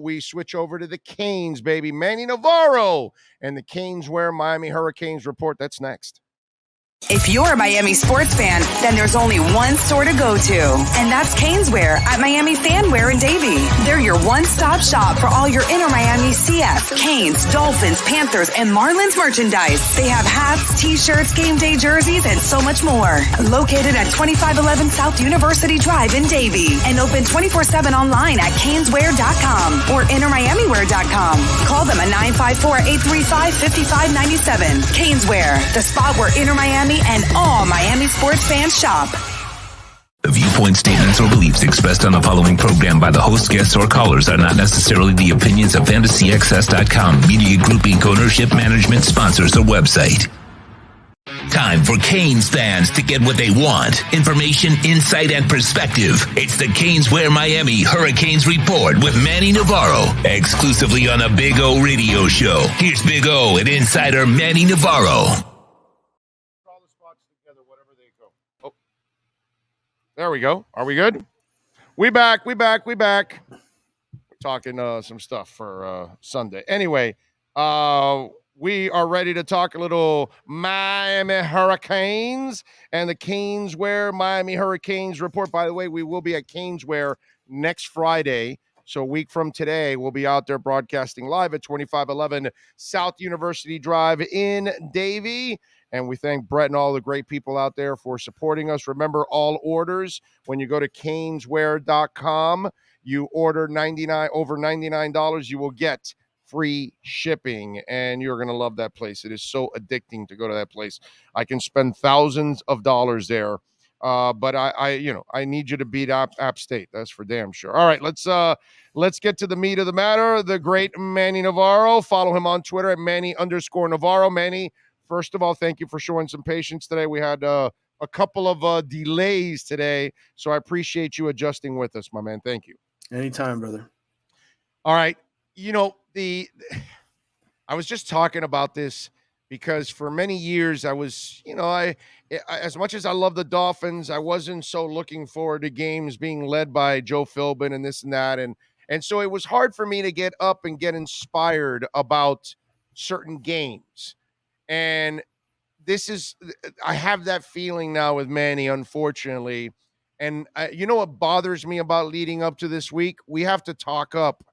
we switch over to the Canes, baby. Manny Navarro and the Caneswear Miami Hurricanes report. That's next. If you're a Miami sports fan, then there's only one store to go to, and that's Caneswear at Miami Fanwear in Davie. They're your one-stop shop for all your inner Miami CF, Canes, Dolphins, Panthers, and Marlins merchandise. They have hats, t-shirts, game day jerseys, and so much more. Located at 2511 South University Drive in Davie, and open 24/7 online at caneswear.com or innermiamiwear.com. Call them at 954-835-5597. Caneswear, the spot where inner Miami and all Miami sports fans shop. The viewpoint statements or beliefs expressed on the following program by the host, guests, or callers are not necessarily the opinions of FantasyAccess.com, Media Group Inc. ownership, management, sponsors, or website. Time for Canes fans to get what they want. Information, insight, and perspective. It's the Caneswear Miami Hurricanes Report with Manny Navarro, exclusively on the Big O Radio Show. Here's Big O and insider Manny Navarro. There we go. Are we good? We back. We're talking some stuff for Sunday. Anyway, we are ready to talk a little Miami Hurricanes and the Caneswear Miami Hurricanes report. By the way, we will be at Caneswear next Friday. So a week from today, we'll be out there broadcasting live at 2511 South University Drive in Davie. And we thank Brett and all the great people out there for supporting us. Remember, all orders, when you go to caneswear.com, you order over $99, you will get free shipping. And you're going to love that place. It is so addicting to go to that place. I can spend thousands of dollars there. But I need you to beat App State. That's for damn sure. All right, let's get to the meat of the matter. The great Manny Navarro. Follow him on Twitter at Manny_Navarro. Manny, first of all, thank you for showing some patience today. We had a couple of delays today, so I appreciate you adjusting with us, my man. Thank you. Anytime, brother. All right. I was just talking about this because for many years I was, I as much as I love the Dolphins, I wasn't so looking forward to games being led by Joe Philbin and this and that. And so it was hard for me to get up and get inspired about certain games. And I have that feeling now with Manny, unfortunately. And you know what bothers me about leading up to this week? We have to talk up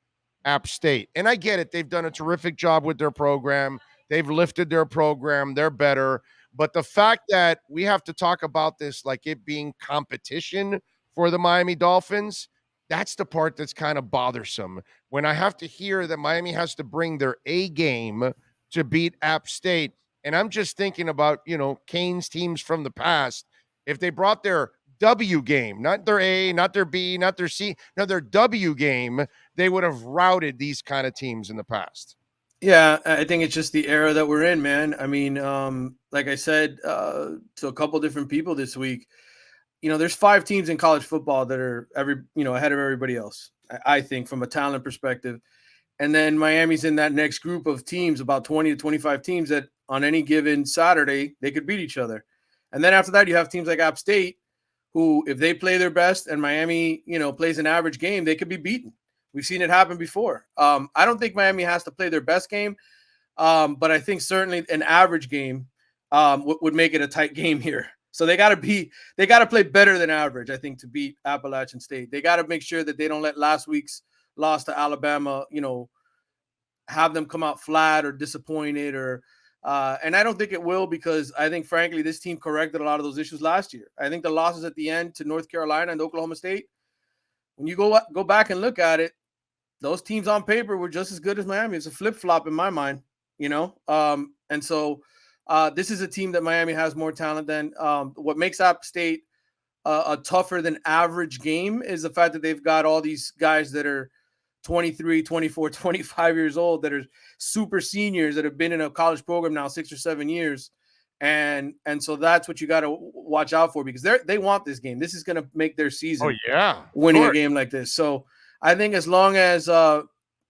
App State. And I get it. They've done a terrific job with their program. They've lifted their program. They're better. But the fact that we have to talk about this like it being competition for the Miami Dolphins, that's the part that's kind of bothersome. When I have to hear that Miami has to bring their A game to beat App State, and I'm just thinking about, Canes teams from the past, if they brought their W game, not their A, not their B, not their C, no, their W game, they would have routed these kind of teams in the past. Yeah, I think it's just the era that we're in, man. I mean, like I said to a couple different people this week, there's 5 teams in college football that are ahead of everybody else, I think, from a talent perspective. And then Miami's in that next group of teams, about 20 to 25 teams that on any given Saturday, they could beat each other. And then after that, you have teams like App State, who, if they play their best and Miami, plays an average game, they could be beaten. We've seen it happen before. I don't think Miami has to play their best game, but I think certainly an average game would make it a tight game here. So they got to play better than average, I think, to beat Appalachian State. They got to make sure that they don't let last week's loss to Alabama, have them come out flat or disappointed and I don't think it will, because I think, frankly, this team corrected a lot of those issues last year. I think the losses at the end to North Carolina and Oklahoma State, when you go back and look at it, those teams on paper were just as good as Miami. It's a flip-flop in my mind, and so this is a team that Miami has more talent than. What makes App State a tougher than average game is the fact that they've got all these guys that are 23, 24, 25 years old that are super seniors that have been in a college program now 6 or 7 years. And so that's what you got to watch out for, because they want this game. This is going to make their season. Oh, yeah. Winning a game like this. So I think as long as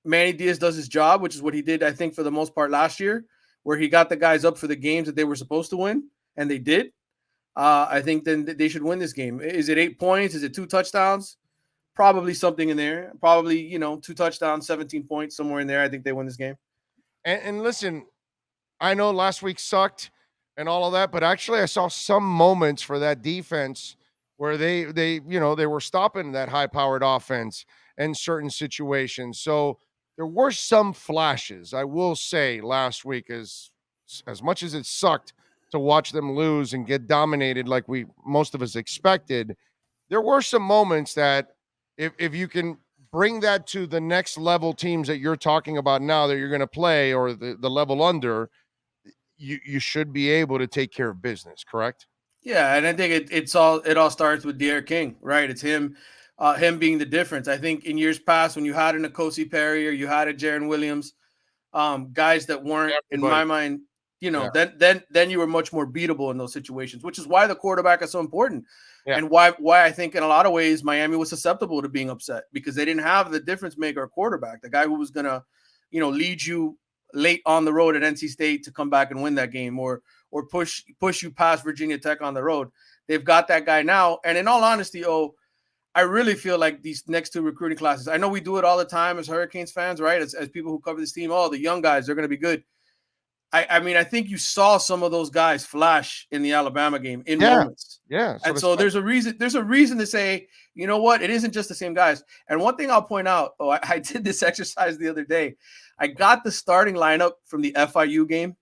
Manny Diaz does his job, which is what he did, I think, for the most part last year, where he got the guys up for the games that they were supposed to win, and they did, I think then they should win this game. Is it 8 points? Is it 2 touchdowns? probably something in there. Probably, 2 touchdowns, 17 points, somewhere in there. I think they win this game. And listen, I know last week sucked and all of that, but actually I saw some moments for that defense where they were stopping that high-powered offense in certain situations. So there were some flashes, I will say, last week, as much as it sucked to watch them lose and get dominated like most of us expected. There were some moments that if you can bring that to the next level teams that you're talking about now that you're going to play, or the level under, you should be able to take care of business, correct? Yeah, and I think it all starts with De'Aaron King, right? It's him being the difference. I think in years past, when you had an Akosi Perry or you had a Jaron Williams, guys that weren't, in Everybody. my mind, Yeah. then you were much more beatable in those situations, which is why the quarterback is so important. Yeah. And why I think in a lot of ways Miami was susceptible to being upset, because they didn't have the difference maker quarterback, the guy who was gonna, lead you late on the road at NC State to come back and win that game, or push you past Virginia Tech on the road. They've got that guy now. And in all honesty, I really feel like these next 2 recruiting classes, I know we do it all the time as Hurricanes fans, right? As people who cover this team, the young guys, they're going to be good. I mean, I think you saw some of those guys flash in the Alabama game in moments. Yeah. And so there's a reason to say, you know what? It isn't just the same guys. And one thing I'll point out, I did this exercise the other day. I got the starting lineup from the FIU game,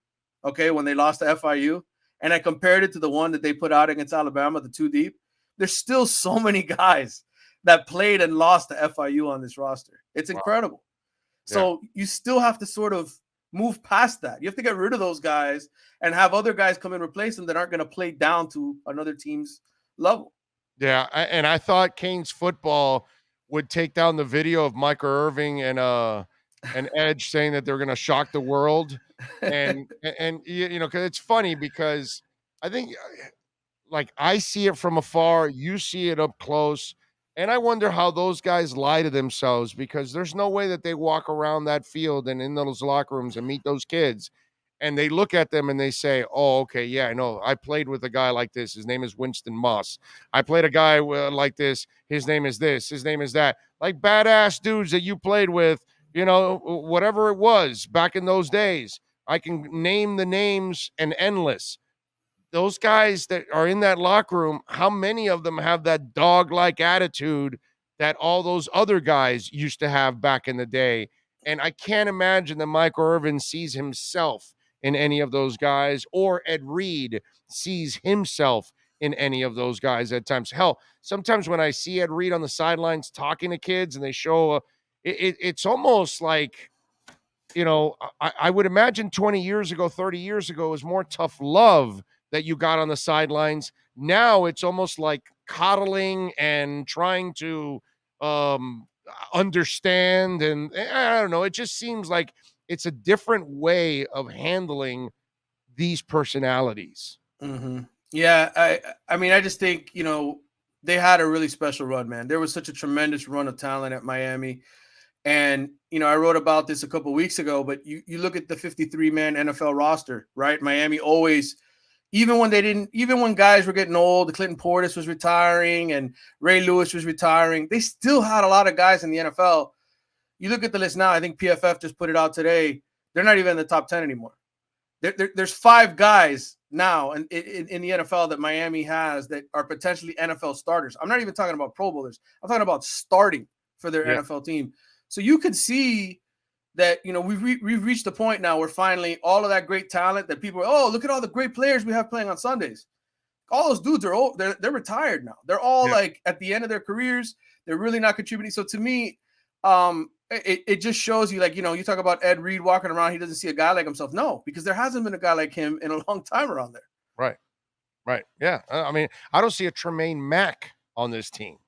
okay, when they lost to FIU, and I compared it to the one that they put out against Alabama, the 2 deep. There's still so many guys that played and lost to FIU on this roster. It's incredible. Yeah. So you still have to sort of move past that. You have to get rid of those guys and have other guys come and replace them that aren't going to play down to another team's level. Yeah, and I thought Canes football would take down the video of Michael Irving and Edge saying that they're going to shock the world, and because it's funny, because I think like I see it from afar, you see it up close, and I wonder how those guys lie to themselves, because there's no way that they walk around that field and in those locker rooms and meet those kids and they look at them and they say, "Oh, okay, yeah, I know. I played with a guy like this. His name is Winston Moss. I played a guy like this. His name is this. His name is that." Like badass dudes that you played with, whatever it was back in those days. I can name the names and endless. Those guys that are in that locker room, how many of them have that dog-like attitude that all those other guys used to have back in the day? And I can't imagine that Michael Irvin sees himself in any of those guys, or Ed Reed sees himself in any of those guys at times. Hell, sometimes when I see Ed Reed on the sidelines talking to kids and they show it's almost like, I would imagine 20 years ago, 30 years ago, it was more tough love that you got on the sidelines. Now it's almost like coddling and trying to understand. And I don't know. It just seems like it's a different way of handling these personalities. Mm-hmm. Yeah. I mean, I just think, they had a really special run, man. There was such a tremendous run of talent at Miami. And, I wrote about this a couple of weeks ago, but you look at the 53-man NFL roster, right? Miami always, even when guys were getting old, Clinton Portis was retiring and Ray Lewis was retiring, they still had a lot of guys in the NFL. You look at the list now, I think PFF just put it out today. They're not even in the top 10 anymore. There's 5 guys now in the NFL that Miami has that are potentially NFL starters. I'm not even talking about Pro Bowlers. I'm talking about starting for their NFL team. So you could see that, we've reached the point now where finally all of that great talent that people are, look at all the great players we have playing on Sundays. All those dudes are old. They're retired now. They're all like at the end of their careers. They're really not contributing. So to me, it just shows you, like, you talk about Ed Reed walking around. He doesn't see a guy like himself. No, because there hasn't been a guy like him in a long time around there. Right. Yeah. I mean, I don't see a Tremaine Mack on this team.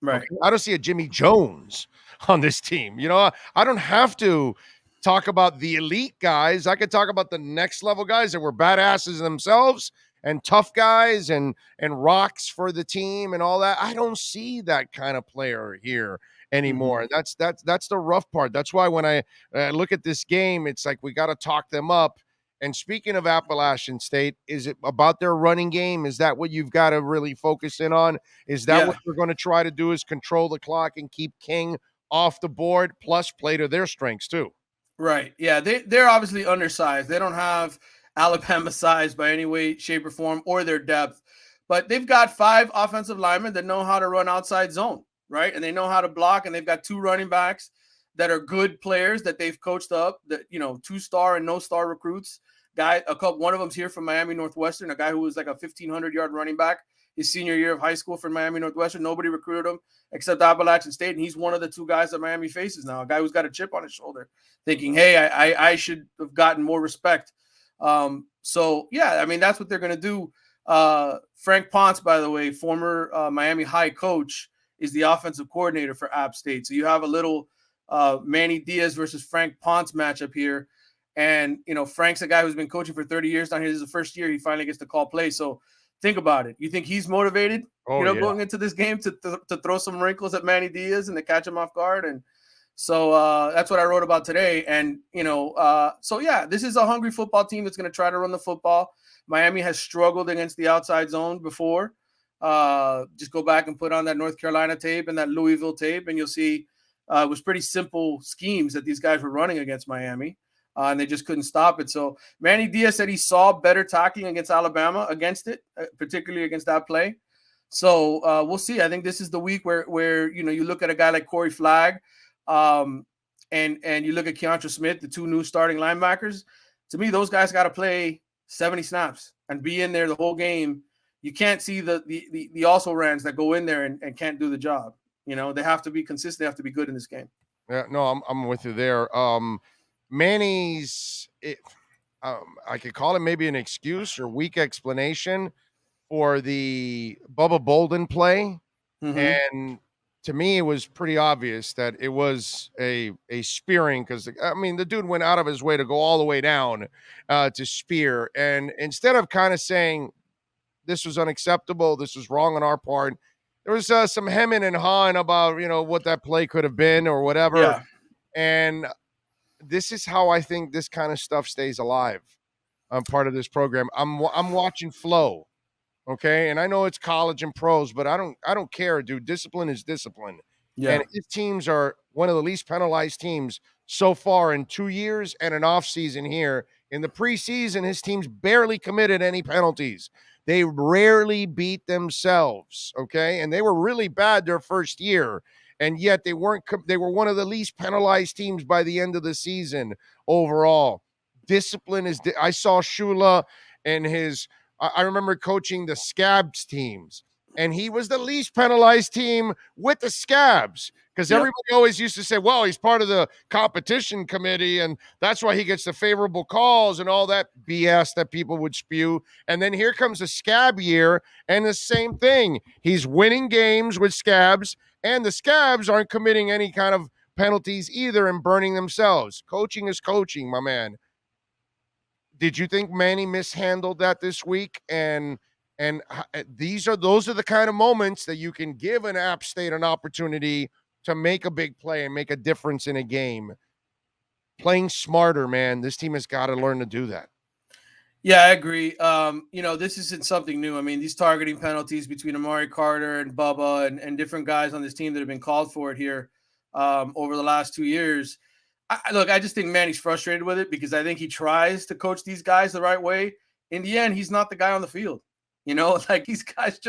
Right. Okay? I don't see a Jimmy Jones on this team. I don't have to talk about the elite guys. I could talk about the next level guys that were badasses themselves and tough guys and rocks for the team and all that. I don't see that kind of player here anymore. Mm-hmm. That's the rough part. That's why when I look at this game, it's like we got to talk them up And speaking of Appalachian State, is it about their running game? Is that what you've got to really focus in on? Is that Yeah. what they're going to try to do, is control the clock and keep King off the board, plus play to their strengths too? Right. Yeah. They're obviously undersized. They don't have Alabama size by any way, shape, or form, or their depth. But they've got 5 offensive linemen that know how to run outside zone, right? And they know how to block. And they've got 2 running backs that are good players that they've coached up, that, 2-star and no-star recruits. One of them's here from Miami Northwestern, a guy who was like a 1,500-yard running back his senior year of high school for Miami Northwestern. Nobody recruited him except Appalachian State, and he's one of the 2 guys that Miami faces now, a guy who's got a chip on his shoulder, thinking, hey, I should have gotten more respect. So, yeah, I mean, that's what they're going to do. Frank Ponce, by the way, former Miami High coach, is the offensive coordinator for App State. So you have a little Manny Diaz versus Frank Ponce matchup here. And, Frank's a guy who's been coaching for 30 years. Now this is the first year he finally gets to call play. So think about it. You think he's motivated, going into this game to throw some wrinkles at Manny Diaz and to catch him off guard? And so that's what I wrote about today. And, so, yeah, this is a hungry football team that's going to try to run the football. Miami has struggled against the outside zone before. Just go back and put on that North Carolina tape and that Louisville tape, and you'll see it was pretty simple schemes that these guys were running against Miami, and they just couldn't stop it. So Manny Diaz said he saw better tackling against Alabama against it, particularly against that play. So we'll see. I think this is the week where you look at a guy like Corey Flagg, and you look at Keontra Smith, the 2 new starting linebackers. To me, those guys got to play 70 snaps and be in there the whole game. You can't see the also rans that go in there and can't do the job. They have to be consistent. They have to be good in this game. Yeah, no, I'm with you there. Manny's, I could call it maybe an excuse or weak explanation for the Bubba Bolden play. Mm-hmm. And to me, it was pretty obvious that it was a spearing, because the dude went out of his way to go all the way down to spear. And instead of kind of saying this was unacceptable, this was wrong on our part, there was some hemming and hawing about what that play could have been or whatever. Yeah. And this is how I think this kind of stuff stays alive. I'm part of this program. I'm watching flow. Okay. And I know it's college and pros, but I don't care, dude. Discipline is discipline. Yeah. And his teams are one of the least penalized teams so far in 2 years and an off season here. In the preseason, his teams barely committed any penalties. They rarely beat themselves. Okay. And they were really bad their first year. And yet they were one of the least penalized teams by the end of the season overall. Discipline is, I saw Shula and I remember coaching the Scabs teams, and he was the least penalized team with the Scabs, because everybody always used to say, well, he's part of the competition committee, and that's why he gets the favorable calls and all that BS that people would spew. And then here comes the Scab year, and the same thing. He's winning games with Scabs, and the Scabs aren't committing any kind of penalties either and burning themselves. Coaching is coaching, my man. Did you think Manny mishandled that this week? And those are the kind of moments that you can give an App State an opportunity to make a big play and make a difference in a game. Playing smarter, man. This team has got to learn to do that. Yeah, I agree. This isn't something new. I mean, these targeting penalties between Amari Carter and Bubba and different guys on this team that have been called for it here over the last 2 years. I just think Manny's frustrated with it, because I think he tries to coach these guys the right way. In the end, he's not the guy on the field. Like, these guys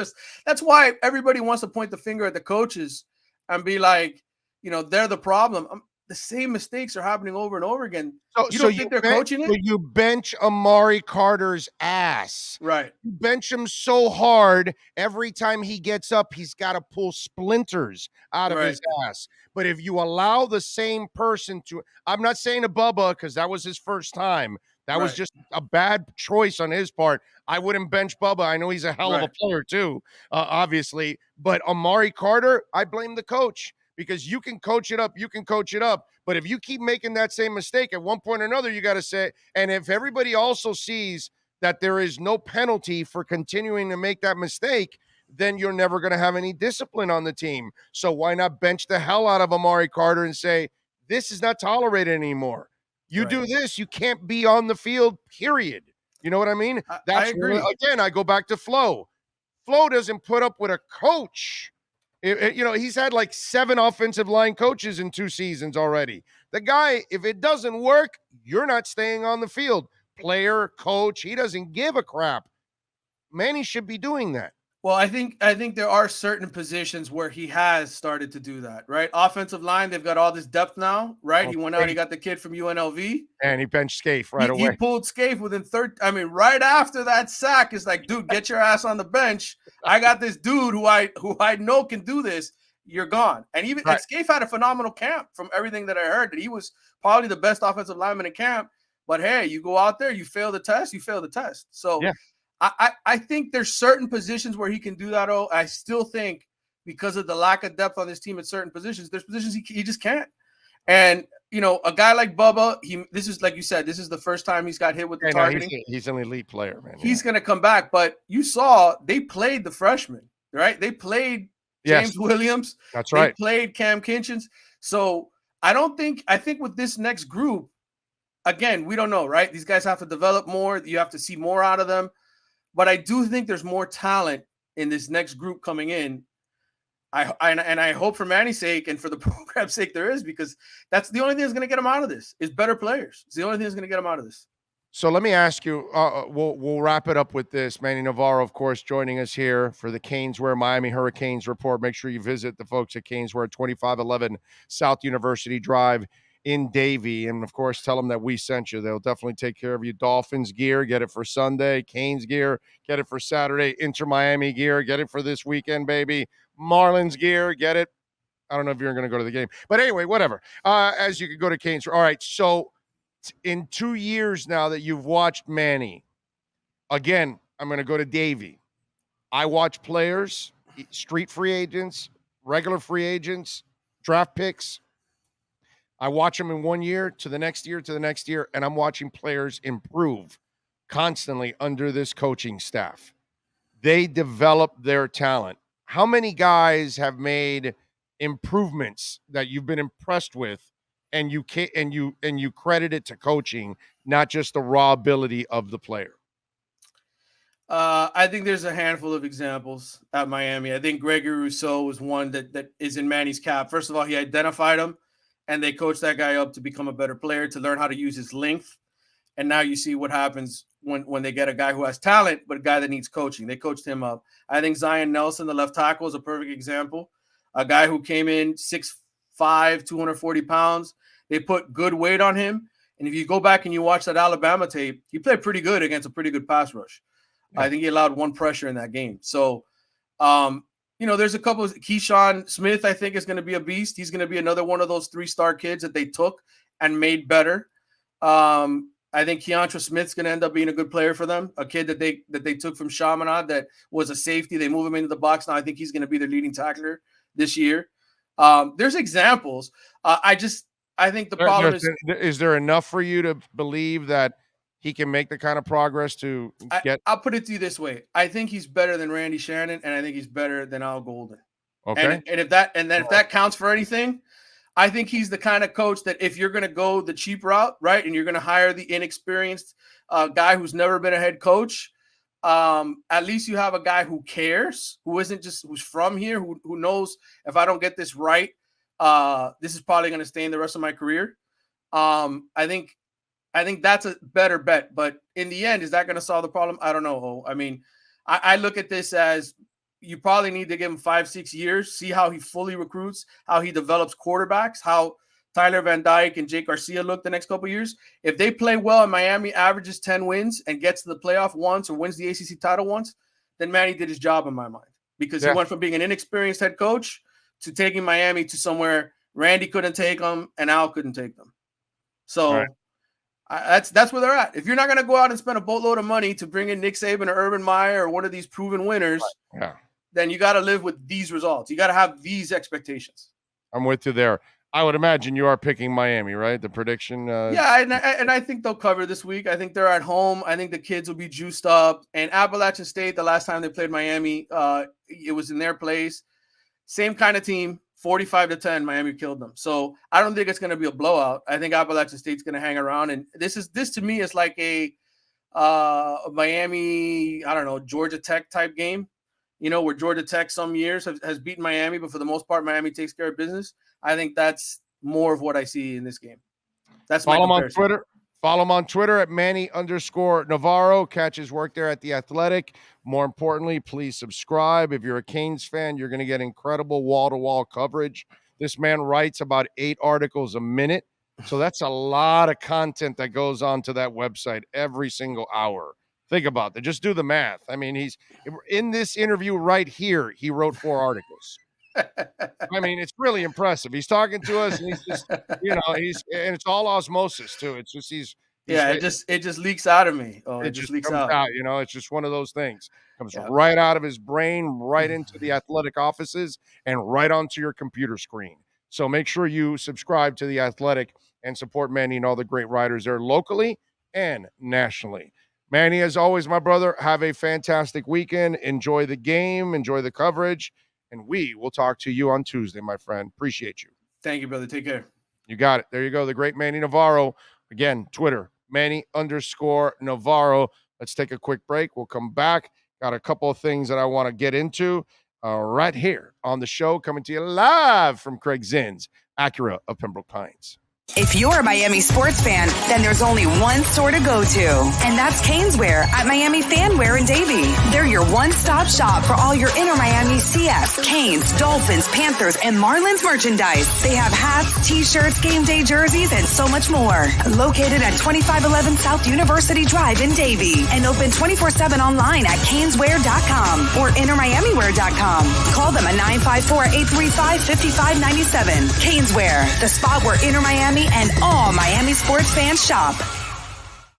that's why everybody wants to point the finger at the coaches and be like, they're the problem. The same mistakes are happening over and over again. You don't think they're coaching it? You bench Amari Carter's ass. Right. You bench him so hard, every time he gets up, he's got to pull splinters out of his ass. But if you allow the same person to, I'm not saying to Bubba, because that was his first time. That was just a bad choice on his part. I wouldn't bench Bubba. I know he's a hell of a player too, obviously. But Amari Carter, I blame the coach. Because you can coach it up, but if you keep making that same mistake, at one point or another, you got to say, and if everybody also sees that there is no penalty for continuing to make that mistake, then you're never going to have any discipline on the team. So why not bench the hell out of Amari Carter and say, this is not tolerated anymore? You Right. do this, you can't be on the field, period. You know what I mean? I That's agree. again, I go back to Flo. Flo doesn't put up with a coach. He's had like 7 offensive line coaches in 2 seasons already. The guy, if it doesn't work, you're not staying on the field. Player, coach, he doesn't give a crap. Manny should be doing that. Well, I think there are certain positions where he has started to do that, right? Offensive line, they've got all this depth now, right? Oh, He went out, he got the kid from UNLV. And he benched Scaife right He away. pulled Scaife within right after that sack. It's like, dude, get your ass on the bench. I got this dude who I know can do this. You're gone. And even and Scaife had a phenomenal camp from everything that I heard, that he was probably the best offensive lineman in camp. But hey, you go out there, you fail the test, So Yeah. I think there's certain positions where he can do that. Oh, I still think because of the lack of depth on this team at certain positions, there's positions he just can't. And a guy like Bubba, this is like you said, this is the first time he's got hit with the targeting. He's an elite player, man. He's going to come back, but you saw they played the freshman, right? They played James Williams. That's right. They played Cam Kinchins. So I think with this next group, again, we don't know, right? These guys have to develop more. You have to see more out of them. But I do think there's more talent in this next group coming in. I hope for Manny's sake and for the program's sake there is, because that's the only thing that's going to get him out of this is better players. It's the only thing that's going to get him out of this. So let me ask you, we'll wrap it up with this. Manny Navarro, of course, joining us here for the Caneswear Miami Hurricanes report. Make sure you visit the folks at Caneswear, 2511 South University Drive in Davie. And, of course, tell them that we sent you. They'll definitely take care of you. Dolphins gear, get it for Sunday. Canes gear, get it for Saturday. Inter Miami gear, get it for this weekend, baby. Marlins gear, get it. I don't know if you're going to go to the game. But anyway, whatever. As you could go to Caneswear. All right, so in 2 years now that you've watched Manny, again, I'm going to go to Davie. I watch players, street free agents, regular free agents, draft picks. I watch them in 1 year to the next year to the next year, and I'm watching players improve constantly under this coaching staff. They develop their talent. How many guys have made improvements that you've been impressed with, and you credit it to coaching, not just the raw ability of the player? I think there's a handful of examples at Miami. I think Gregory Rousseau was one that is in Manny's cap. First of all, he identified him, and they coached that guy up to become a better player, to learn how to use his length. And now you see what happens when they get a guy who has talent, but a guy that needs coaching. They coached him up. I think Zion Nelson, the left tackle, is a perfect example. A guy who came in 6'5", 240 pounds. They put good weight on him. And if you go back and you watch that Alabama tape, he played pretty good against a pretty good pass rush. Yeah. I think he allowed 1 pressure in that game. So, there's a couple of Keyshawn Smith, I think, is going to be a beast. He's going to be another one of those 3-star kids that they took and made better. I think Keontra Smith's going to end up being a good player for them, a kid that they took from Chaminade that was a safety. They move him into the box now. I think he's going to be their leading tackler this year. There's examples. I think the problem is there enough for you to believe that he can make the kind of progress to get? I'll put it to you this way. I think he's better than Randy Shannon, and I think he's better than Al Golden. Okay. And if that counts for anything, I think he's the kind of coach that if you're going to go the cheap route, right, and you're going to hire the inexperienced guy who's never been a head coach, at least you have a guy who cares, who's from here, who knows if I don't get this right, this is probably going to stay in the rest of my career. I think that's a better bet. But in the end, is that going to solve the problem? I don't know. I mean, I look at this as you probably need to give him 5-6 years, see how he fully recruits, how he develops quarterbacks, how Tyler Van Dyke and Jake Garcia look the next couple of years. If they play well and Miami averages 10 wins and gets to the playoff once or wins the ACC title once, then Manny did his job in my mind, because he went from being an inexperienced head coach to taking Miami to somewhere Randy couldn't take them and Al couldn't take them. So that's where they're at. If you're not going to go out and spend a boatload of money to bring in Nick Saban or Urban Meyer or one of these proven winners, then you got to live with these results. You got to have these expectations. I'm with you there. I would imagine you are picking Miami, right? The prediction. Yeah, and I think they'll cover this week. I think they're at home. I think the kids will be juiced up. And Appalachian State, the last time they played Miami, it was in their place. Same kind of team. 45-10, Miami killed them. So I don't think it's going to be a blowout. I think Appalachian State's going to hang around. And this to me is like a Miami, I don't know, Georgia Tech type game, where Georgia Tech some years has beaten Miami, but for the most part, Miami takes care of business. I think that's more of what I see in this game. That's my comparison. Follow him on Twitter. Follow him on Twitter at Manny_Navarro. Catch his work there at The Athletic. More importantly, please subscribe. If you're a Canes fan, you're going to get incredible wall-to-wall coverage. This man writes about 8 articles a minute. So that's a lot of content that goes on to that website every single hour. Think about that. Just do the math. I mean, he's in this interview right here. He wrote 4 articles. I mean, it's really impressive. He's talking to us, and he's just, and it's all osmosis too. It's just it just leaks out of me. Oh, it just leaks out. It's just one of those things. Comes right out of his brain, right into the Athletic offices, and right onto your computer screen. So make sure you subscribe to The Athletic and support Manny and all the great writers there locally and nationally. Manny, as always, my brother, have a fantastic weekend. Enjoy the game, enjoy the coverage. And we will talk to you on Tuesday, my friend. Appreciate you. Thank you, brother. Take care. You got it. There you go. The great Manny Navarro. Again, Twitter, Manny_Navarro. Let's take a quick break. We'll come back. Got a couple of things that I want to get into right here on the show, coming to you live from Craig Zinn's Acura of Pembroke Pines. If you're a Miami sports fan, then there's only one store to go to, and that's Caneswear at Miami Fanwear in Davie. They're your one-stop shop for all your inner Miami CF, Canes, Dolphins, Panthers, and Marlins merchandise. They have hats, t-shirts, game day jerseys, and so much more. Located at 2511 South University Drive in Davie, and open 24/7 online at caneswear.com or innermiamiwear.com. Call them at 954-835-5597. Caneswear, the spot where Inner Miami and all Miami sports fans shop.